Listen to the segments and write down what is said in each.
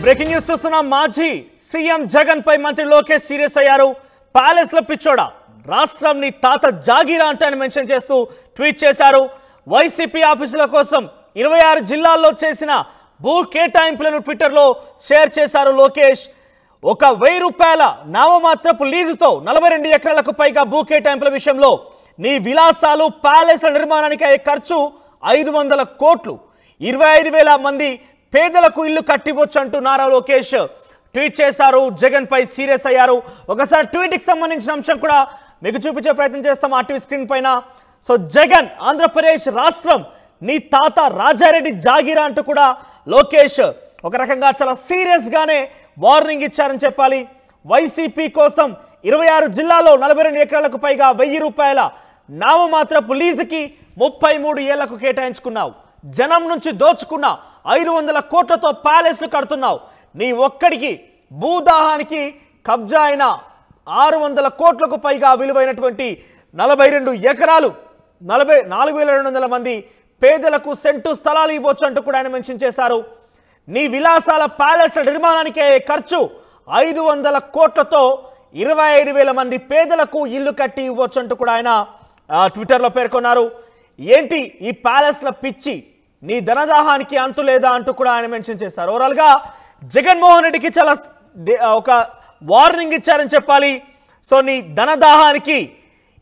Breaking news చూస్తున్నాం. మాజీ CM Jagan పై మంత్రి లోకేష్ సీరియస్ అయ్యారు. ప్యాలెస్ లో పిచ్చోడా, రాష్ట్రం నీ తాత జాగీరా అంటే అని మెన్షన్ చేస్తూ ట్వీట్ చేశారు. వైసీపీ ఆఫీసుల కోసం 26 జిల్లాల్లో చేసిన భూ కేటాయింపులను ట్విట్టర్లో షేర్ చేశారు లోకేష్. ఒక 1000 రూపాయల నామమాత్రపు లీజుతో 42 ఎకరాలకు పైగా భూ కేటాయింపుల విషయంలో నీ విలాసాలు ప్యాలెస్ల నిర్మాణానికి అయ్యే ఖర్చు 500 కోట్లు, 25,000 మంది పేదలకు ఇల్లు కట్టివచ్చు అంటూ నారా లోకేష్ ట్వీట్ చేశారు. జగన్ పై సీరియస్ అయ్యారు. ఒకసారి ట్వీట్కి సంబంధించిన అంశం కూడా మీకు చూపించే ప్రయత్నం చేస్తాం ఆ టీవీ స్క్రీన్ పైన. సో జగన్, ఆంధ్రప్రదేశ్ రాష్ట్రం నీ తాత రాజారెడ్డి జాగీరా అంటూ కూడా లోకేష్ ఒక రకంగా చాలా సీరియస్ గానే వార్నింగ్ ఇచ్చారని చెప్పాలి. వైసీపీ కోసం 26 జిల్లాలో 42 ఎకరాలకు పైగా 1000 రూపాయల నామమాత్రపు లీజుకి 33 ఏళ్లకు కేటాయించుకున్నావు. జనం నుంచి దోచుకున్న 500 కోట్లతో ప్యాలెస్లు కడుతున్నావు. నీ ఒక్కడికి భూదాహానికి కబ్జా అయిన 600 కోట్లకు పైగా విలువైనటువంటి 42 ఎకరాలు 44,200 మంది పేదలకు సెంటు స్థలాలు ఇవ్వచ్చు అంటూ కూడా ఆయన మెన్షన్ చేశారు. నీ విలాసాల ప్యాలెస్ల నిర్మాణానికి అయ్యే ఖర్చు 500 కోట్లతో 25,000 మంది పేదలకు ఇల్లు కట్టి ఇవ్వచ్చు అంటూ కూడా ఆయన ట్విట్టర్లో పేర్కొన్నారు. ఏంటి ఈ ప్యాలెస్ల పిచ్చి, నీ ధనదాహానికి అంతు లేదా అంటూ కూడా ఆయన మెన్షన్ చేశారు. ఓవరాల్గా జగన్మోహన్ రెడ్డికి చాలా ఒక వార్నింగ్ ఇచ్చారని చెప్పాలి. సో నీ ధనదాహానికి,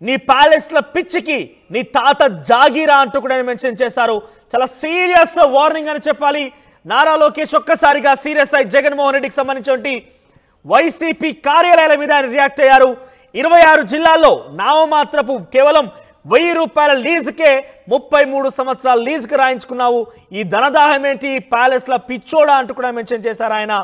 నీ ప్యాలెస్ల పిచ్చికి నీ తాత జాగీరా అంటూ కూడా ఆయన మెన్షన్ చేశారు. చాలా సీరియస్ వార్నింగ్ అని చెప్పాలి. నారా లోకేష్ ఒక్కసారిగా సీరియస్ అయి జగన్మోహన్ రెడ్డికి సంబంధించి వైసీపీ కార్యాలయాల మీద ఆయన రియాక్ట్ అయ్యారు. 26 జిల్లాల్లో నామమాత్రపు కేవలం 1000 రూపాయల లీజుకే 33 సంవత్సరాల లీజుకి రాయించుకున్నావు. ఈ ధనదాహం ఏంటి, ప్యాలెస్ల పిచ్చోడా అంటూ కూడా మెన్షన్ చేశారు ఆయన.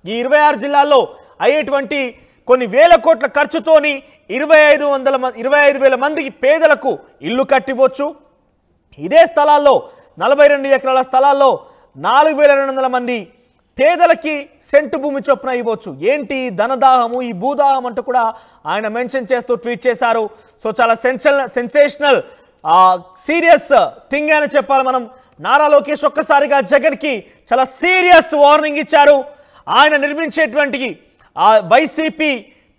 ఈ 26 జిల్లాల్లో అయ్యేటువంటి కొన్ని వేల కోట్ల ఖర్చుతోని 25,000 మందికి పేదలకు ఇల్లు కట్టివచ్చు. ఇదే స్థలాల్లో 42 ఎకరాల స్థలాల్లో 4,200 మంది పేదలకి సెంటు భూమి చొప్పున ఇవ్వచ్చు. ఏంటి ధనదాహము, ఈ భూదాహం అంటూ కూడా ఆయన మెన్షన్ చేస్తూ ట్వీట్ చేశారు. సో చాలా సెన్సేషనల్ సీరియస్ థింగ్ అని చెప్పాలి మనం. నారా లోకేష్ ఒక్కసారిగా జగన్కి చాలా సీరియస్ వార్నింగ్ ఇచ్చారు. ఆయన నిర్మించేటువంటి వైసీపీ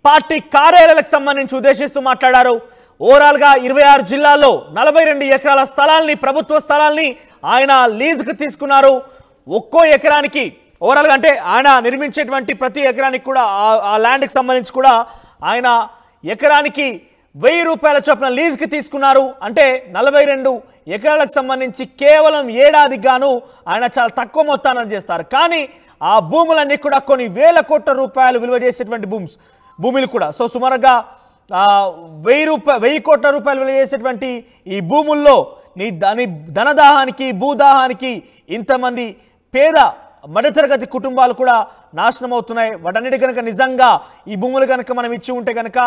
పార్టీ కార్యాలయాలకు సంబంధించి ఉద్దేశిస్తూ మాట్లాడారు. ఓవరాల్గా 26 జిల్లాల్లో 42 ఎకరాల స్థలాల్ని, ప్రభుత్వ స్థలాల్ని ఆయన లీజుకు తీసుకున్నారు. ఒక్కో ఎకరానికి ఓవరాల్గా అంటే ఆయన నిర్మించేటువంటి ప్రతి ఎకరానికి కూడా ఆ ల్యాండ్కి సంబంధించి కూడా ఆయన ఎకరానికి 1000 రూపాయల చొప్పున లీజుకి తీసుకున్నారు. అంటే 42 ఎకరాలకు సంబంధించి కేవలం ఏడాదికి గాను ఆయన చాలా తక్కువ మొత్తాన్ని చేస్తారు. కానీ ఆ భూములన్నీ కూడా కొన్ని వేల కోట్ల రూపాయలు విలువ చేసేటువంటి భూములు కూడా. సో సుమారుగా 1000 కోట్ల రూపాయలు విలువ చేసేటువంటి ఈ భూముల్లో నీ ధనదాహానికి, భూదాహానికి ఇంతమంది పేద మధ్యతరగతి కుటుంబాలు కూడా నాశనం అవుతున్నాయి. వాటన్నిటి కనుక నిజంగా ఈ భూములు కనుక మనం ఇచ్చి ఉంటే కనుక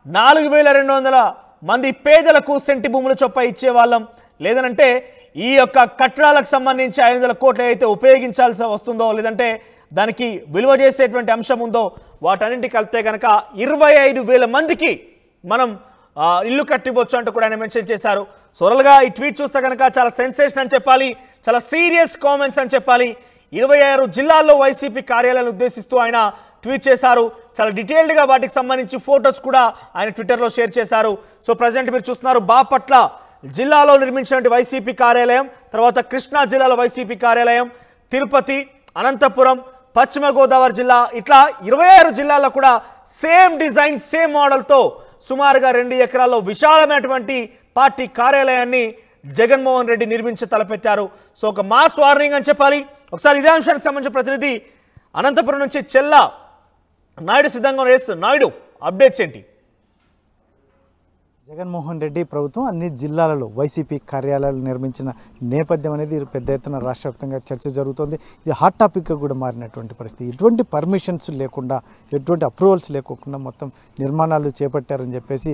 4,200 మంది పేదలకు సెంటి భూముల చొప్ప ఇచ్చేవాళ్ళం. లేదనంటే ఈ యొక్క కట్టడాలకు సంబంధించి 500 కోట్లు అయితే ఉపయోగించాల్సి వస్తుందో, లేదంటే దానికి విలువ చేసేటువంటి అంశం ఉందో వాటన్నింటికి కలిపితే కనుక 25,000 మందికి మనం ఇల్లు కట్టివచ్చు అంటూ కూడా ఆయన మెన్షన్ చేశారు. సోరల్గా ఈ ట్వీట్ చూస్తే కనుక చాలా సెన్సేషన్ అని చెప్పాలి, చాలా సీరియస్ కామెంట్స్ అని చెప్పాలి. 26 జిల్లాల్లో వైసీపీ కార్యాలయాలను ఉద్దేశిస్తూ ఆయన ట్వీట్ చేశారు. చాలా డీటెయిల్డ్గా వాటికి సంబంధించి ఫొటోస్ కూడా ఆయన ట్విట్టర్లో షేర్ చేశారు. సో ప్రజెంట్ మీరు చూస్తున్నారు బాపట్ల జిల్లాలో నిర్మించినటువంటి వైసీపీ కార్యాలయం, తర్వాత కృష్ణా జిల్లాలో వైసీపీ కార్యాలయం, తిరుపతి, అనంతపురం, పశ్చిమ గోదావరి జిల్లా, ఇట్లా 26 జిల్లాల్లో కూడా సేమ్ డిజైన్, సేమ్ మోడల్తో సుమారుగా 2 ఎకరాల్లో విశాలమైనటువంటి పార్టీ కార్యాలయాన్ని జగన్మోహన్ రెడ్డి నిర్మించి తలపెట్టారు. సో ఒక మాస్ వార్నింగ్ అని చెప్పాలి. ఒకసారి ఇదే అంశానికి సంబంధించిన ప్రతినిధి అనంతపురం నుంచి చెల్లా నాయుడు సిద్ధంగా నాయుడు, అప్డేట్స్ ఏంటి? జగన్మోహన్ రెడ్డి ప్రభుత్వం అన్ని జిల్లాలలో వైసీపీ కార్యాలయాలు నిర్మించిన నేపథ్యం అనేది పెద్ద ఎత్తున రాష్ట్ర వ్యాప్తంగా చర్చ జరుగుతుంది. ఇది హాట్ టాపిక్గా కూడా మారినటువంటి పరిస్థితి. ఎటువంటి పర్మిషన్స్ లేకుండా, ఎటువంటి అప్రూవల్స్ లేకుండా మొత్తం నిర్మాణాలు చేపట్టారని చెప్పేసి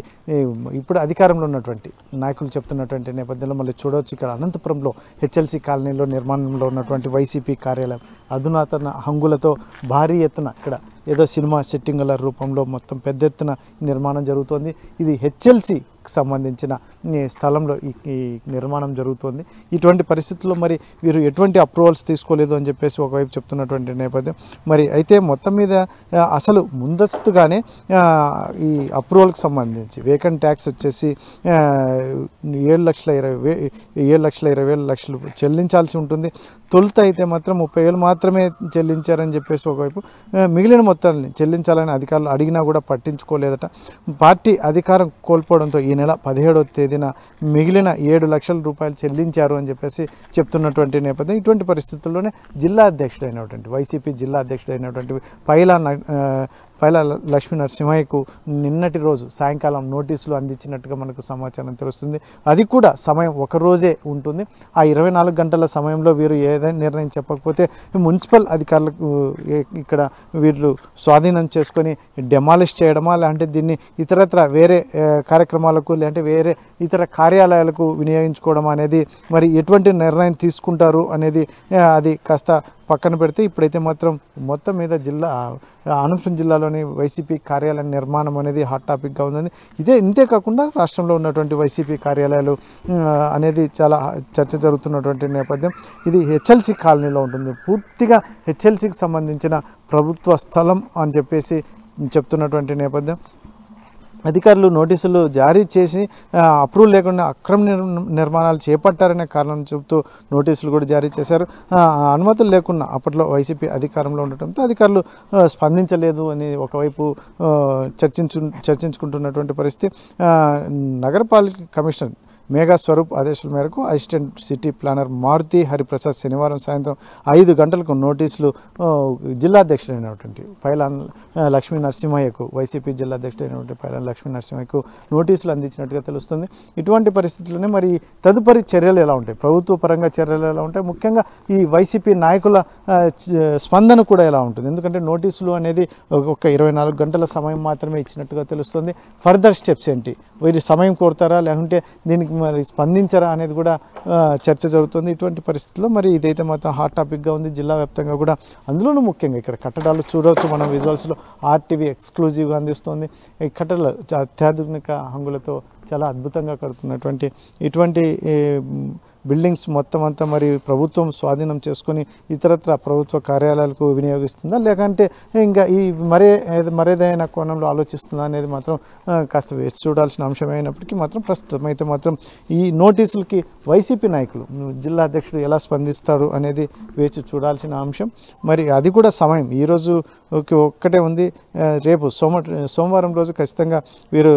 ఇప్పుడు అధికారంలో ఉన్నటువంటి నాయకులు చెప్తున్నటువంటి నేపథ్యంలో మళ్ళీ చూడవచ్చు. ఇక్కడ అనంతపురంలో హెచ్ఎల్సీ కాలనీలో నిర్మాణంలో ఉన్నటువంటి వైసీపీ కార్యాలయం అధునాతన హంగులతో భారీ ఎత్తున ఇక్కడ ఏదో సినిమా సెట్టింగుల రూపంలో మొత్తం పెద్ద ఎత్తున నిర్మాణం జరుగుతోంది. ఇది హెచ్ఎల్సీ ఆఫీస్కి సంబంధించిన ఈ స్థలంలో ఈ నిర్మాణం జరుగుతుంది. ఇటువంటి పరిస్థితుల్లో మరి వీరు ఎటువంటి అప్రూవల్స్ తీసుకోలేదు అని చెప్పేసి ఒకవైపు చెప్తున్నటువంటి నేపథ్యం. మరి అయితే మొత్తం మీద అసలు ముందస్తుగానే ఈ అప్రూవల్కి సంబంధించి వేకెంట్ ట్యాక్స్ వచ్చేసి 7,20,000 చెల్లించాల్సి ఉంటుంది. తొలుత అయితే మాత్రం 30,000 మాత్రమే చెల్లించారని చెప్పేసి ఒకవైపు, మిగిలిన మొత్తాన్ని చెల్లించాలని అధికారులు అడిగినా కూడా పట్టించుకోలేదట. పార్టీ అధికారం కోల్పోవడంతో ఈ నెల 17వ తేదీన మిగిలిన 7 లక్షల రూపాయలు చెల్లించారు అని చెప్పేసి చెప్తున్నటువంటి నేపథ్యం. ఇటువంటి పరిస్థితుల్లోనే జిల్లా అధ్యక్షుడైనటువంటి వైసీపీ జిల్లా అధ్యక్షుడైనటువంటి పైలా లక్ష్మీ నరసింహయ్యకు నిన్నటి రోజు సాయంకాలం నోటీసులు అందించినట్టుగా మనకు సమాచారం తెలుస్తుంది. అది కూడా సమయం ఒకరోజే ఉంటుంది. ఆ 24 గంటల సమయంలో వీరు ఏదైనా నిర్ణయం చెప్పకపోతే మున్సిపల్ అధికారులకు ఇక్కడ వీళ్ళు స్వాధీనం చేసుకొని డెమాలిష్ చేయడమా, లేదంటే దీన్ని ఇతరత్ర వేరే కార్యక్రమాలకు లేదంటే వేరే ఇతర కార్యాలయాలకు వినియోగించుకోవడం అనేది మరి ఎటువంటి నిర్ణయం తీసుకుంటారు అనేది అది కాస్త పక్కన పెడితే, ఇప్పుడైతే మాత్రం మొత్తం మీద అనంతపురం జిల్లాలోని వైసీపీ కార్యాలయ నిర్మాణం అనేది హాట్ టాపిక్గా ఉంది. ఇంతే కాకుండా రాష్ట్రంలో ఉన్నటువంటి వైసీపీ కార్యాలయాలు అనేది చాలా చర్చ జరుగుతున్నటువంటి నేపథ్యం. ఇది హెచ్ఎల్సి కాలనీలో ఉంటుంది. పూర్తిగా హెచ్ఎల్సికి సంబంధించిన ప్రభుత్వ స్థలం అని చెప్పేసి చెప్తున్నటువంటి నేపథ్యం. అధికారులు నోటీసులు జారీ చేసి అప్రూవల్ లేకుండా అక్రమ నిర్మాణాలు చేపట్టారనే కారణం చెబుతూ నోటీసులు కూడా జారీ చేశారు. అనుమతులు లేకుండా అప్పట్లో వైసీపీ అధికారంలో ఉండటంతో అధికారులు స్పందించలేదు అని ఒకవైపు చర్చించుకుంటున్నటువంటి పరిస్థితి. నగరపాలిక కమిషనర్ మేఘా స్వరూప్ ఆదేశాల మేరకు assistant city planner Maruti Hariprasad శనివారం సాయంత్రం 5 గంటలకు నోటీసులు జిల్లా అధ్యక్షుడైనటువంటి పైలా లక్ష్మీ నరసింహయ్యకు, వైసీపీ జిల్లా అధ్యక్షుడైనటువంటి పైలా లక్ష్మీ నరసింహయ్యకు నోటీసులు అందించినట్టుగా తెలుస్తుంది. ఇటువంటి పరిస్థితుల్లోనే మరి తదుపరి చర్యలు ఎలా ఉంటాయి, ప్రభుత్వ పరంగా చర్యలు ఎలా ఉంటాయి, ముఖ్యంగా ఈ వైసీపీ నాయకుల స్పందన కూడా ఎలా ఉంటుంది. ఎందుకంటే నోటీసులు అనేది ఒక 24 గంటల సమయం మాత్రమే ఇచ్చినట్టుగా తెలుస్తుంది. ఫర్దర్ స్టెప్స్ ఏంటి, వీరి సమయం కోరుతారా లేకుంటే దీనికి మరి స్పందించరా అనేది కూడా చర్చ జరుగుతుంది. ఇటువంటి పరిస్థితుల్లో మరి ఇదైతే మాత్రం హాట్ టాపిక్గా ఉంది జిల్లా వ్యాప్తంగా కూడా. అందులోనూ ముఖ్యంగా ఇక్కడ కట్టడాలు చూడవచ్చు మనం విజువల్స్లో. ఆర్టీవీ ఎక్స్క్లూజివ్గా అందిస్తుంది. ఈ కట్టడాలు అత్యాధునిక హంగులతో చాలా అద్భుతంగా కడుతున్నటువంటి ఇటువంటి బిల్డింగ్స్ మొత్తం అంతా మరి ప్రభుత్వం స్వాధీనం చేసుకొని ఇతరత్ర ప్రభుత్వ కార్యాలయాలకు వినియోగిస్తుందా, లేకంటే ఇంకా ఈ మరేదైనా కోణంలో ఆలోచిస్తుందా అనేది మాత్రం కాస్త వేసి చూడాల్సిన అంశం అయినప్పటికీ మాత్రం ప్రస్తుతం అయితే మాత్రం ఈ నోటీసులకి వైసీపీ నాయకులు, జిల్లా అధ్యక్షుడు ఎలా స్పందిస్తారు అనేది వేచి చూడాల్సిన అంశం. మరి అది కూడా సమయం ఈరోజు ఒక్కటే ఉంది. రేపు సోమవారం రోజు ఖచ్చితంగా వీరు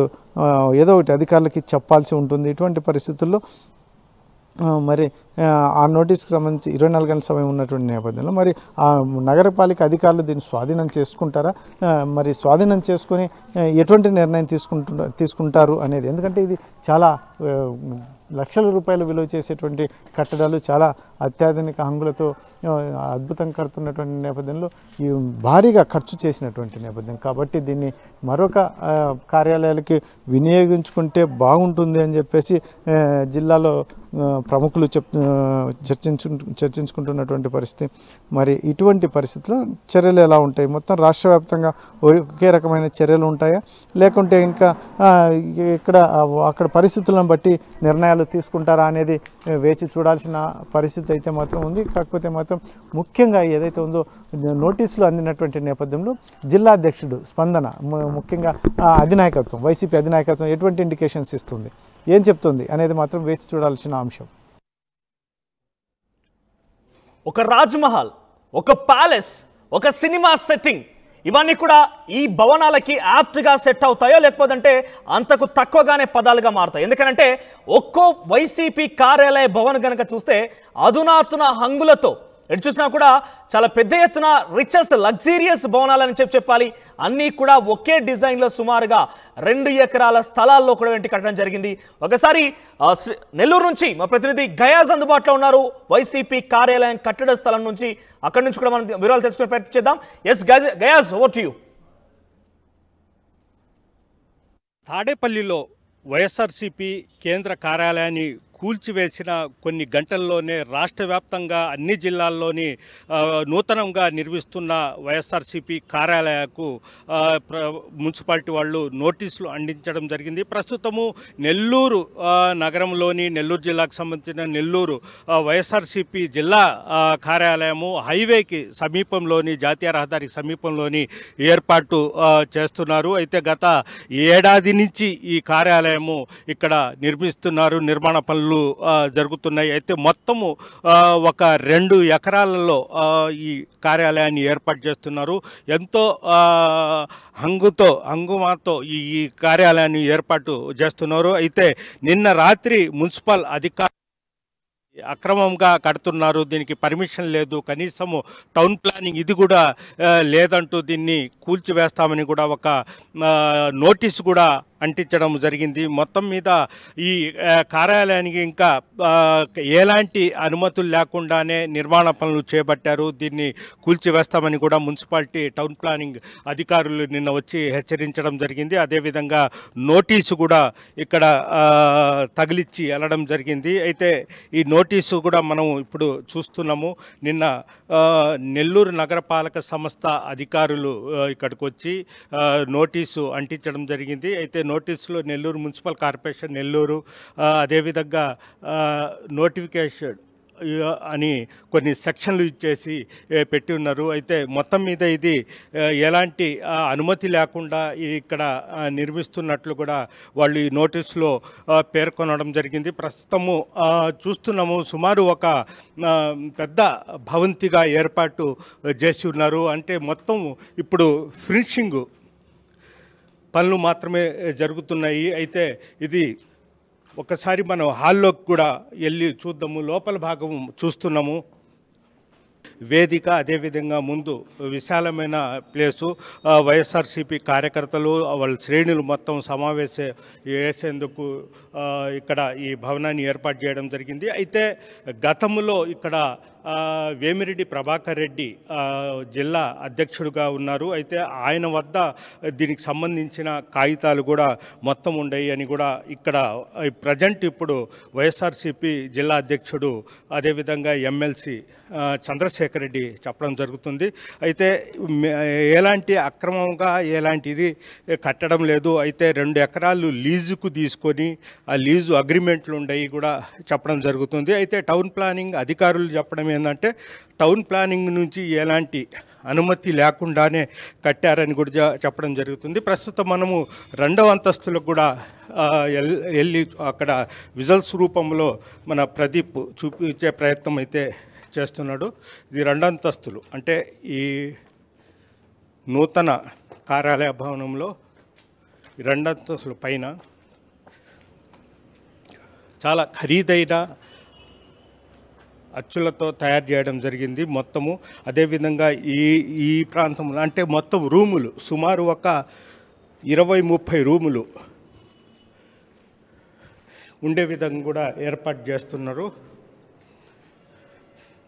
ఏదో ఒకటి అధికారులకి చెప్పాల్సి ఉంటుంది. ఇటువంటి పరిస్థితుల్లో మరి ఆ నోటీస్కి సంబంధించి 24 గంటల సమయం ఉన్నటువంటి నేపథ్యంలో మరి ఆ నగరపాలిక అధికారులు దీన్ని స్వాధీనం చేసుకుంటారా, మరి స్వాధీనం చేసుకొని ఎటువంటి నిర్ణయం తీసుకుంటారు అనేది. ఎందుకంటే ఇది చాలా లక్షల రూపాయలు విలువ చేసేటువంటి కట్టడాలు, చాలా అత్యాధునిక హంగులతో అద్భుతంగా కడుతున్నటువంటి నేపథ్యంలో ఈ భారీగా ఖర్చు చేసినటువంటి నేపథ్యం కాబట్టి దీన్ని మరొక కార్యాలయాలకి వినియోగించుకుంటే బాగుంటుంది అని చెప్పేసి జిల్లాలో ప్రముఖులు చర్చించుకుంటున్నటువంటి పరిస్థితి. మరి ఇటువంటి పరిస్థితుల్లో చర్యలు ఎలా ఉంటాయి, మొత్తం రాష్ట్ర వ్యాప్తంగా ఒకే రకమైన చర్యలు ఉంటాయా, లేకుంటే ఇంకా అక్కడ పరిస్థితులను బట్టి నిర్ణయాలు తీసుకుంటారా అనేది వేచి చూడాల్సిన పరిస్థితి అయితే మాత్రం ఉంది. కాకపోతే మాత్రం ముఖ్యంగా ఏదైతే ఉందో నోటీసులు అందినటువంటి నేపథ్యంలో జిల్లా అధ్యక్షుడు స్పందన, ముఖ్యంగా అధినాయకత్వం, వైసీపీ అధినాయకత్వం ఎటువంటి ఇండికేషన్స్ ఇస్తుంది, ఏం చెప్తుంది అనేది మాత్రం వేచి చూడాల్సిన అంశం. ఒక రాజ్మహల్, ఒక ప్యాలెస్, ఒక సినిమా సెట్టింగ్, ఇవన్నీ కూడా ఈ భవనాలకి యాప్ట్గా సెట్ అవుతాయో లేకపోతే అంతకు తక్కువగానే పదాలుగా మారుతాయి. ఎందుకంటే ఒక్కో వైసీపీ కార్యాలయ భవన్ కనుక చూస్తే అధునాతన హంగులతో ఎటు చూసినా కూడా చాలా పెద్ద ఎత్తున రిచెస్ట్ లగ్జీరియస్ భవనాలని చెప్పాలి. అన్నీ కూడా ఒకే డిజైన్లో సుమారుగా 2 ఎకరాల స్థలాల్లో కూడా కట్టడం జరిగింది. ఒకసారి నెల్లూరు నుంచి మా ప్రతినిధి గయాజ్ అందుబాటులో ఉన్నారు. వైసీపీ కార్యాలయం కట్టడ స్థలం నుంచి, అక్కడి నుంచి కూడా మనం వివరాలు తెలుసుకునే ప్రయత్నం చేద్దాం. Yes Gayaz, over to you. తాడేపల్లిలో వైఎస్ఆర్సీపీ కేంద్ర కార్యాలయాన్ని కూల్చివేసిన కొన్ని గంటల్లోనే రాష్ట్ర వ్యాప్తంగా అన్ని జిల్లాల్లోని నూతనంగా నిర్మిస్తున్న వైఎస్ఆర్సీపీ కార్యాలయాలకు మున్సిపాలిటీ వాళ్ళు నోటీసులు అందించడం జరిగింది. ప్రస్తుతము నెల్లూరు నగరంలోని నెల్లూరు జిల్లాకు సంబంధించిన నెల్లూరు వైఎస్ఆర్సీపీ జిల్లా కార్యాలయము హైవేకి సమీపంలోని జాతీయ రహదారికి సమీపంలోని ఏర్పాటు చేస్తున్నారు. అయితే గత ఏడాది నుంచి ఈ కార్యాలయము ఇక్కడ నిర్మిస్తున్నారు, నిర్మాణ పనులు జరుగుతున్నాయి. అయితే మొత్తము ఒక 2 ఎకరాలలో ఈ కార్యాలయాన్ని ఏర్పాటు చేస్తున్నారు. ఎంతో హంగుమాతో ఈ కార్యాలయాన్ని ఏర్పాటు చేస్తున్నారు. అయితే నిన్న రాత్రి మున్సిపల్ అధికారులు అక్రమంగా కడుతున్నారు, దీనికి పర్మిషన్ లేదు, కనీసము టౌన్ ప్లానింగ్ ఇది కూడా లేదంటూ దీన్ని కూల్చివేస్తామని కూడా ఒక నోటీసు కూడా అంటించడం జరిగింది. మొత్తం మీద ఈ కార్యాలయానికి ఇంకా ఎలాంటి అనుమతులు లేకుండానే నిర్మాణ పనులు చేపట్టారు, దీన్ని కూల్చివేస్తామని కూడా మున్సిపాలిటీ టౌన్ ప్లానింగ్ అధికారులు నిన్న వచ్చి హెచ్చరించడం జరిగింది. అదేవిధంగా నోటీసు కూడా ఇక్కడ తగిలిచ్చి వెళ్ళడం జరిగింది. అయితే ఈ నోటీసు కూడా మనం ఇప్పుడు చూస్తున్నాము. నిన్న నెల్లూరు నగరపాలక సంస్థ అధికారులు ఇక్కడికి వచ్చి నోటీసు అంటించడం జరిగింది. అయితే నోటీసులో నెల్లూరు మున్సిపల్ కార్పొరేషన్ నెల్లూరు అదేవిధంగా నోటిఫికేషన్ అని కొన్ని సెక్షన్లు ఇచ్చేసి పెట్టి ఉన్నారు. అయితే మొత్తం మీద ఇది ఎలాంటి అనుమతి లేకుండా ఇక్కడ నిర్మిస్తున్నట్లు కూడా వాళ్ళు ఈ నోటీసులో పేర్కొనడం జరిగింది. ప్రస్తుతము చూస్తున్నాము, సుమారు ఒక పెద్ద భవంతిగా ఏర్పాటు చేసి ఉన్నారు. అంటే మొత్తం ఇప్పుడు ఫినిషింగ్ పనులు మాత్రమే జరుగుతున్నాయి. అయితే ఇది ఒకసారి మనం హాల్లోకి కూడా వెళ్ళి చూద్దాము. లోపల భాగం చూస్తున్నాము, వేదిక, అదేవిధంగా ముందు విశాలమైన ప్లేసు. వైఎస్ఆర్సీపీ కార్యకర్తలు వాళ్ళ శ్రేణులు మొత్తం వేసేందుకు ఇక్కడ ఈ భవనాన్ని ఏర్పాటు చేయడం జరిగింది. అయితే గతంలో ఇక్కడ వేమిరెడ్డి ప్రభాకర్ రెడ్డి జిల్లా అధ్యక్షుడిగా ఉన్నారు. అయితే ఆయన వద్ద దీనికి సంబంధించిన కాగితాలు కూడా మొత్తం ఉండయి అని కూడా ఇక్కడ ప్రజెంట్ ఇప్పుడు వైఎస్ఆర్సీపీ జిల్లా అధ్యక్షుడు అదేవిధంగా ఎమ్మెల్సీ చంద్రశేఖర్ రెడ్డి చెప్పడం జరుగుతుంది. అయితే ఎలాంటి అక్రమంగా ఎలాంటిది కట్టడం లేదు. అయితే 2 ఎకరాలు లీజుకు తీసుకొని ఆ లీజు అగ్రిమెంట్లు ఉండయి కూడా చెప్పడం జరుగుతుంది. అయితే టౌన్ ప్లానింగ్ అధికారులు చెప్పడం ఏంటంటే టౌన్ ప్లానింగ్ నుంచి ఎలాంటి అనుమతి లేకుండానే కట్టారని కూడా చెప్పడం జరుగుతుంది. ప్రస్తుతం మనము 2వ అంతస్తులకు కూడా వెళ్ళి అక్కడ విజువల్స్ రూపంలో మన ప్రదీప్ చూపించే ప్రయత్నం అయితే చేస్తున్నాడు. ఇది 2 అంతస్తులు, అంటే ఈ నూతన కార్యాలయ భవనంలో 2 అంతస్తుల పైన చాలా ఖరీదైన అచ్చులతో తయారు చేయడం జరిగింది మొత్తము. అదేవిధంగా ఈ ప్రాంతంలో అంటే మొత్తం రూములు సుమారు ఒక 20-30 రూములు ఉండే విధంగా కూడా ఏర్పాటు చేస్తున్నారు.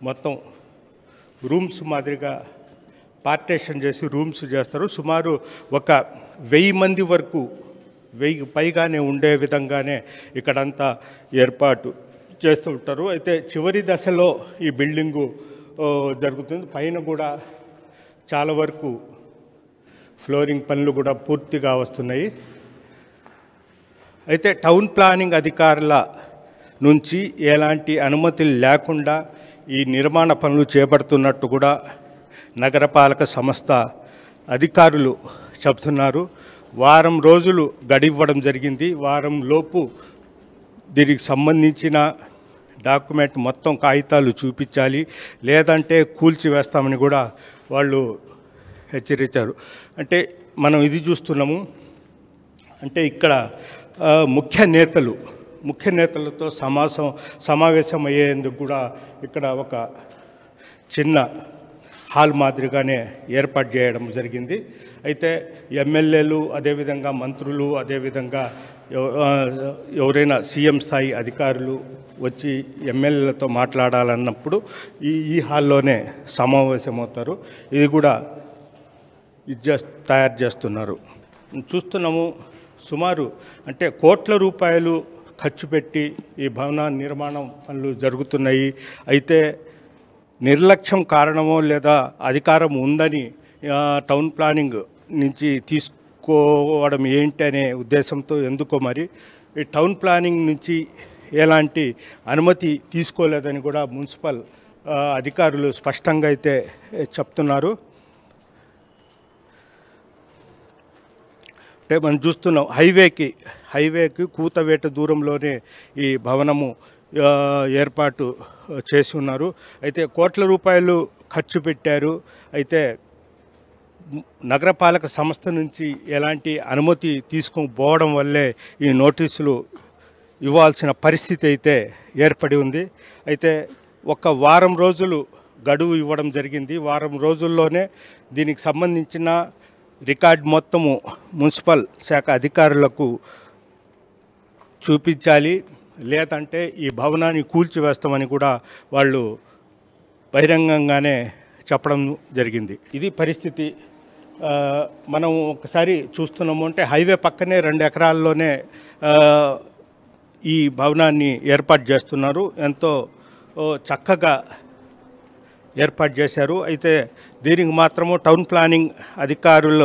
మొత్తం రూమ్స్ మాదిరిగా పార్టేషన్ చేసి రూమ్స్ చేస్తారు. సుమారు ఒక 1000 మంది వరకు 1000 పైగానే ఉండే విధంగానే ఇక్కడంతా ఏర్పాటు చేస్తూ ఉంటారు. అయితే చివరి దశలో ఈ బిల్డింగు జరుగుతుంది. పైన కూడా చాలా వరకు ఫ్లోరింగ్ పనులు కూడా పూర్తిగా వస్తున్నాయి. అయితే టౌన్ ప్లానింగ్ అధికారుల నుంచి ఎలాంటి అనుమతులు లేకుండా ఈ నిర్మాణ పనులు చేపడుతున్నట్టు కూడా నగరపాలక సంస్థ అధికారులు చెబుతున్నారు. వారం రోజులు గడివ్వడం జరిగింది. వారం లోపు దీనికి సంబంధించిన డాక్యుమెంట్ మొత్తం కాగితాలు చూపించాలి, లేదంటే కూల్చివేస్తామని కూడా వాళ్ళు హెచ్చరించారు. అంటే మనం ఇది చూస్తున్నాము, అంటే ఇక్కడ ముఖ్య నేతలతో సమావేశం అయ్యేందుకు కూడా ఇక్కడ ఒక చిన్న హాల్ మాదిరిగానే ఏర్పాటు చేయడం జరిగింది. అయితే ఎమ్మెల్యేలు అదేవిధంగా మంత్రులు అదేవిధంగా ఎవరైనా సీఎం స్థాయి అధికారులు వచ్చి ఎమ్మెల్యేలతో మాట్లాడాలన్నప్పుడు ఈ హాల్లోనే సమావేశమవుతారు. ఇది కూడా తయారు చేస్తున్నారు. చూస్తున్నాము, సుమారు అంటే కోట్ల రూపాయలు ఖర్చు పెట్టి ఈ భవన నిర్మాణం పనులు జరుగుతున్నాయి. అయితే నిర్లక్ష్యం కారణమో లేదా అధికారం ఉందని టౌన్ ప్లానింగ్ నుంచి తీసుకోవడం ఏంటి అనే ఉద్దేశంతో ఎందుకో మరి ఈ టౌన్ ప్లానింగ్ నుంచి ఎలాంటి అనుమతి తీసుకోలేదని కూడా మున్సిపల్ అధికారులు స్పష్టంగా అయితే చెప్తున్నారు. అంటే మనం చూస్తున్నాం హైవేకి కూతవేట దూరంలోనే ఈ భవనము ఏర్పాటు చేసి ఉన్నారు. అయితే కోట్ల రూపాయలు ఖర్చు పెట్టారు. అయితే నగరపాలక సంస్థ నుంచి ఎలాంటి అనుమతి తీసుకుపోవడం వల్లే ఈ నోటీసులు ఇవ్వాల్సిన పరిస్థితి అయితే ఏర్పడి ఉంది. అయితే ఒక వారం రోజులు గడువు ఇవ్వడం జరిగింది. వారం రోజుల్లోనే దీనికి సంబంధించిన రికార్డ్ మొత్తము మున్సిపల్ శాఖ అధికారులకు చూపించాలి, లేదంటే ఈ భవనాన్ని కూల్చివేస్తామని కూడా వాళ్ళు బహిరంగంగానే చెప్పడం జరిగింది. ఇది పరిస్థితి. మనం ఒకసారి చూస్తున్నాము అంటే హైవే పక్కనే 2 ఎకరాల్లోనే ఈ భవనాన్ని ఏర్పాటు చేస్తున్నారు. ఎంతో చక్కగా ఏర్పాటు చేశారు. అయితే దీనికి మాత్రము టౌన్ ప్లానింగ్ అధికారుల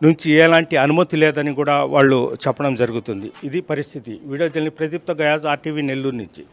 నుంచి ఎలాంటి అనుమతి లేదని కూడా వాళ్ళు చెప్పడం జరుగుతుంది. ఇది పరిస్థితి. వీడియో జర్నలిస్ట్ ప్రదీప్తో గయాజ్, RTV నెల్లూరు నుంచి.